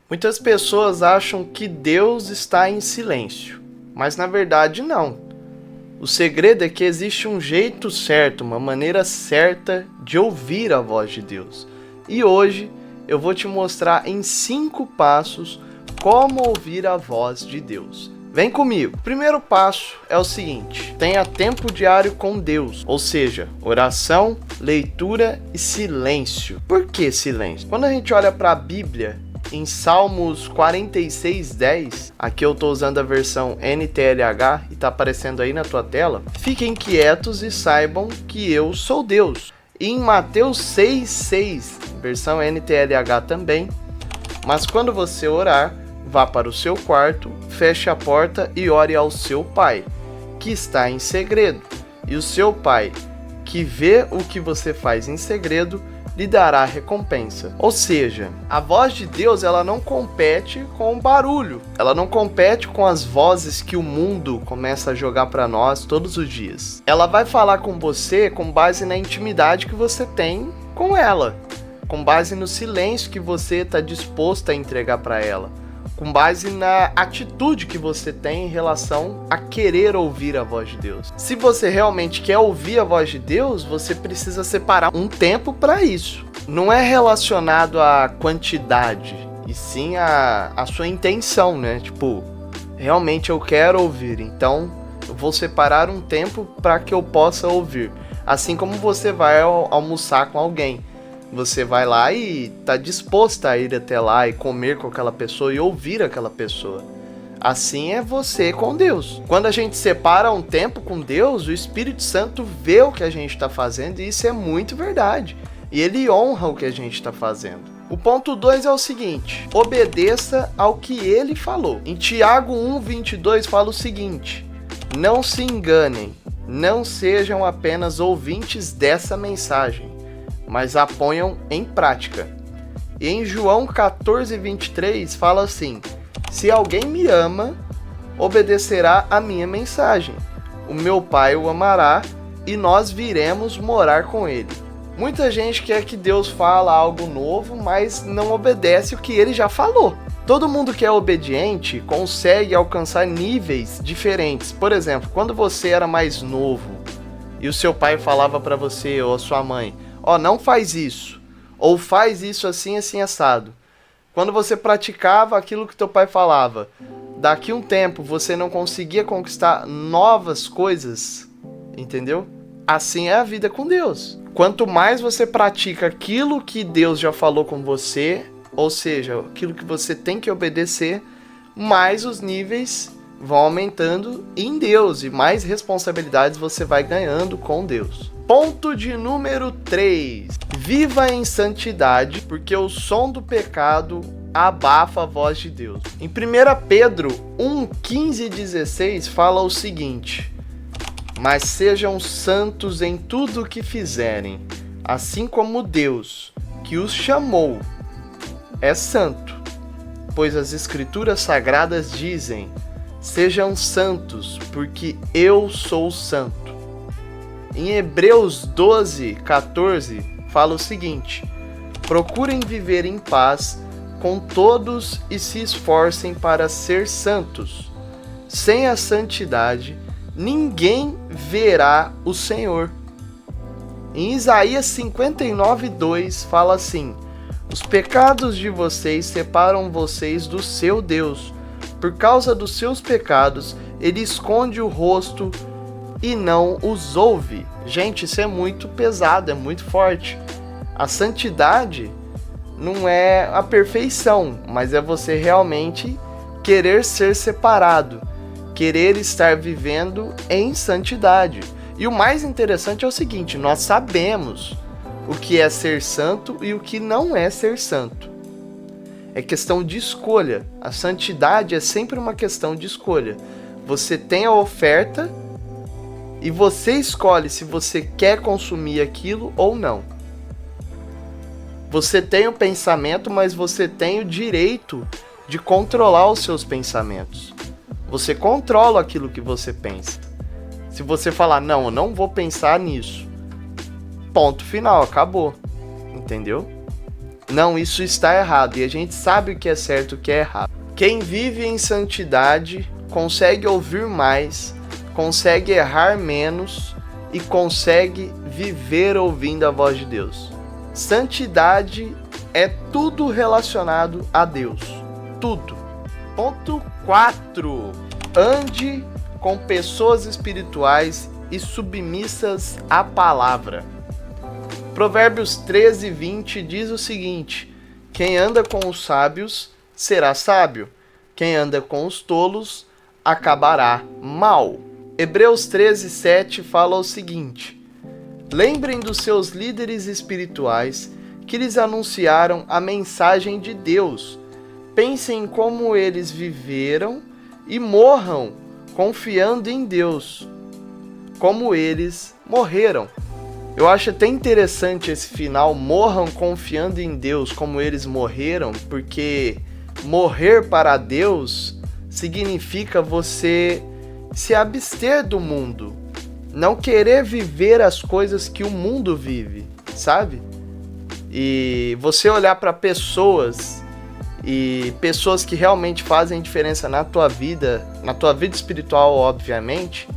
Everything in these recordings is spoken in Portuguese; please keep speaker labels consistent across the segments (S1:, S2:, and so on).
S1: Muitas pessoas acham que Deus está em silêncio, mas na verdade não. O segredo é que existe um jeito certo, uma maneira certa de ouvir a voz de Deus. E hoje eu vou te mostrar em 5 passos como ouvir a voz de Deus. Vem comigo. O primeiro passo é o seguinte: tenha tempo diário com Deus, ou seja, oração, leitura e silêncio. Por que silêncio? Quando a gente olha para a Bíblia, em Salmos 46:10, aqui eu estou usando a versão NTLH e está aparecendo aí na tua tela, fiquem quietos e saibam que eu sou Deus. E em Mateus 6:6, versão NTLH também, mas quando você orar, vá para o seu quarto, feche a porta e ore ao seu pai, que está em segredo. E o seu pai, que vê o que você faz em segredo, lhe dará recompensa. Ou seja, a voz de Deus, ela não compete com o barulho. Ela não compete com as vozes que o mundo começa a jogar para nós todos os dias. Ela vai falar com você com base na intimidade que você tem com ela, com base no silêncio que você está disposto a entregar para ela, com base na atitude que você tem em relação a querer ouvir a voz de Deus. Se você realmente quer ouvir a voz de Deus, você precisa separar um tempo para isso. Não é relacionado à quantidade, e sim à sua intenção, né? Tipo, realmente eu quero ouvir, então eu vou separar um tempo para que eu possa ouvir. Assim como você vai almoçar com alguém. Você vai lá e está disposto a ir até lá e comer com aquela pessoa e ouvir aquela pessoa. Assim é você com Deus. Quando a gente separa um tempo com Deus, o Espírito Santo vê o que a gente está fazendo e isso é muito verdade. E ele honra o que a gente está fazendo. O ponto 2 é o seguinte: obedeça ao que ele falou. Em Tiago 1:22 fala o seguinte: não se enganem, não sejam apenas ouvintes dessa mensagem, mas a ponham em prática. E em João 14:23 fala assim: se alguém me ama, obedecerá a minha mensagem. O meu Pai o amará e nós viremos morar com ele. Muita gente quer que Deus fale algo novo, mas não obedece o que ele já falou. Todo mundo que é obediente consegue alcançar níveis diferentes. Por exemplo, quando você era mais novo e o seu pai falava para você ou a sua mãe: ó, não faz isso, ou faz isso assim, assim, assado. Quando você praticava aquilo que teu pai falava, daqui um tempo você não conseguia conquistar novas coisas, entendeu? Assim é a vida com Deus. Quanto mais você pratica aquilo que Deus já falou com você, ou seja, aquilo que você tem que obedecer, mais os níveis vão aumentando em Deus e mais responsabilidades você vai ganhando com Deus. Ponto de número 3. Viva em santidade, porque o som do pecado abafa a voz de Deus. Em 1 Pedro 1:15 e 16 fala o seguinte: mas sejam santos em tudo o que fizerem, assim como Deus, que os chamou, é santo. Pois as Escrituras Sagradas dizem: sejam santos, porque eu sou santo. Em Hebreus 12:14 fala o seguinte: procurem viver em paz com todos e se esforcem para ser santos. Sem a santidade, ninguém verá o Senhor. Em Isaías 59:2 fala assim: os pecados de vocês separam vocês do seu Deus. Por causa dos seus pecados, ele esconde o rosto e não os ouve. Gente, isso é muito pesado, é muito forte. A santidade não é a perfeição, mas é você realmente querer ser separado, querer estar vivendo em santidade. E o mais interessante é o seguinte: nós sabemos o que é ser santo e o que não é ser santo. É questão de escolha. A santidade é sempre uma questão de escolha. Você tem a oferta e você escolhe se você quer consumir aquilo ou não. Você tem o pensamento, mas você tem o direito de controlar os seus pensamentos. Você controla aquilo que você pensa. Se você falar: não, eu não vou pensar nisso, ponto final, acabou. Entendeu? Não, isso está errado, e a gente sabe o que é certo e o que é errado. Quem vive em santidade consegue ouvir mais, consegue errar menos e consegue viver ouvindo a voz de Deus. Santidade é tudo relacionado a Deus. Tudo. Ponto 4. Ande com pessoas espirituais e submissas à palavra. Provérbios 13:20 diz o seguinte: quem anda com os sábios será sábio, quem anda com os tolos acabará mal. Hebreus 13:7 fala o seguinte: lembrem dos seus líderes espirituais que lhes anunciaram a mensagem de Deus. Pensem em como eles viveram e morram confiando em Deus, como eles morreram. Eu acho até interessante esse final, morram confiando em Deus como eles morreram, porque morrer para Deus significa você se abster do mundo, não querer viver as coisas que o mundo vive, sabe? E você olhar para pessoas e pessoas que realmente fazem diferença na tua vida espiritual, obviamente,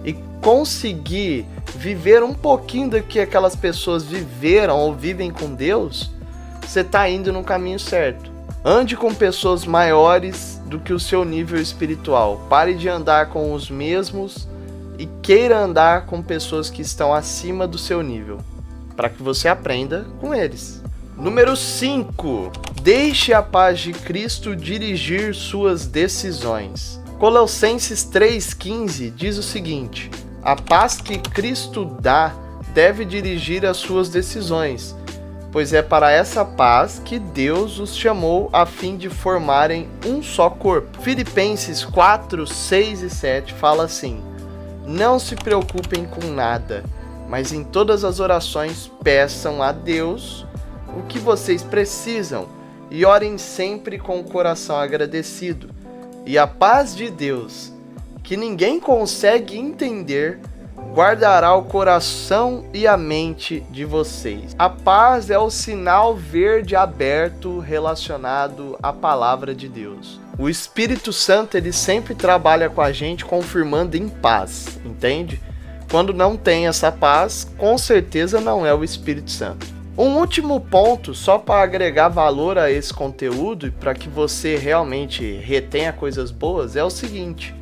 S1: e conseguir viver um pouquinho do que aquelas pessoas viveram ou vivem com Deus, você está indo no caminho certo. Ande com pessoas maiores do que o seu nível espiritual. Pare de andar com os mesmos e queira andar com pessoas que estão acima do seu nível, para que você aprenda com eles. Número 5. Deixe a paz de Cristo dirigir suas decisões. Colossenses 3,15 diz o seguinte: a paz que Cristo dá deve dirigir as suas decisões, pois é para essa paz que Deus os chamou a fim de formarem um só corpo. Filipenses 4, 6 e 7 fala assim: não se preocupem com nada, mas em todas as orações peçam a Deus o que vocês precisam e orem sempre com o coração agradecido. E a paz de Deus, que ninguém consegue entender, guardará o coração e a mente de vocês. A paz é o sinal verde aberto relacionado à palavra de Deus. O Espírito Santo, ele sempre trabalha com a gente confirmando em paz, entende? Quando não tem essa paz, com certeza não é o Espírito Santo. Um último ponto, só para agregar valor a esse conteúdo e para que você realmente retenha coisas boas, é o seguinte: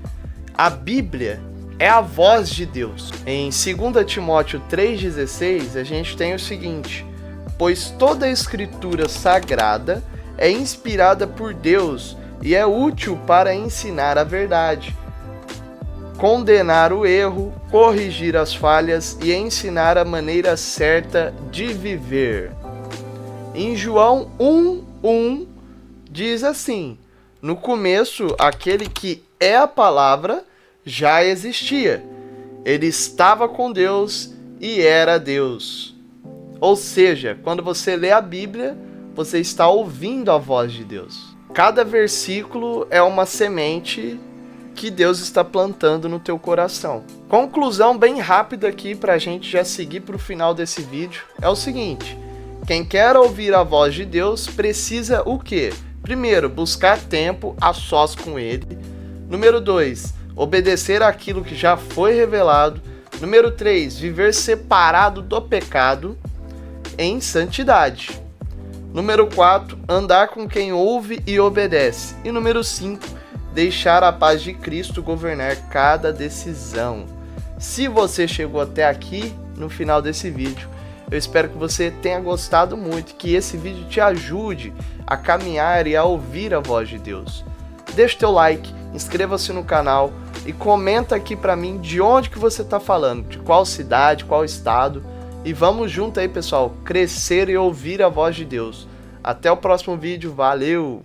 S1: a Bíblia é a voz de Deus. Em 2 Timóteo 3,16, a gente tem o seguinte: pois toda a escritura sagrada é inspirada por Deus e é útil para ensinar a verdade, condenar o erro, corrigir as falhas e ensinar a maneira certa de viver. Em João 1:1 diz assim: no começo, aquele que é a palavra já existia. Ele estava com Deus e era Deus. Ou seja, quando você lê a Bíblia, você está ouvindo a voz de Deus. Cada versículo é uma semente que Deus está plantando no teu coração. Conclusão bem rápida aqui para a gente já seguir para o final desse vídeo é o seguinte: quem quer ouvir a voz de Deus precisa o quê? Primeiro, buscar tempo a sós com Ele. Número 2, obedecer aquilo que já foi revelado. Número 3, viver separado do pecado em santidade. Número 4, andar com quem ouve e obedece. E número 5, deixar a paz de Cristo governar cada decisão. Se você chegou até aqui no final desse vídeo, eu espero que você tenha gostado muito, que esse vídeo te ajude a caminhar e a ouvir a voz de Deus. Deixa o teu like, inscreva-se no canal e comenta aqui pra mim de onde que você tá falando, de qual cidade, qual estado. E vamos junto aí, pessoal, crescer e ouvir a voz de Deus. Até o próximo vídeo, valeu!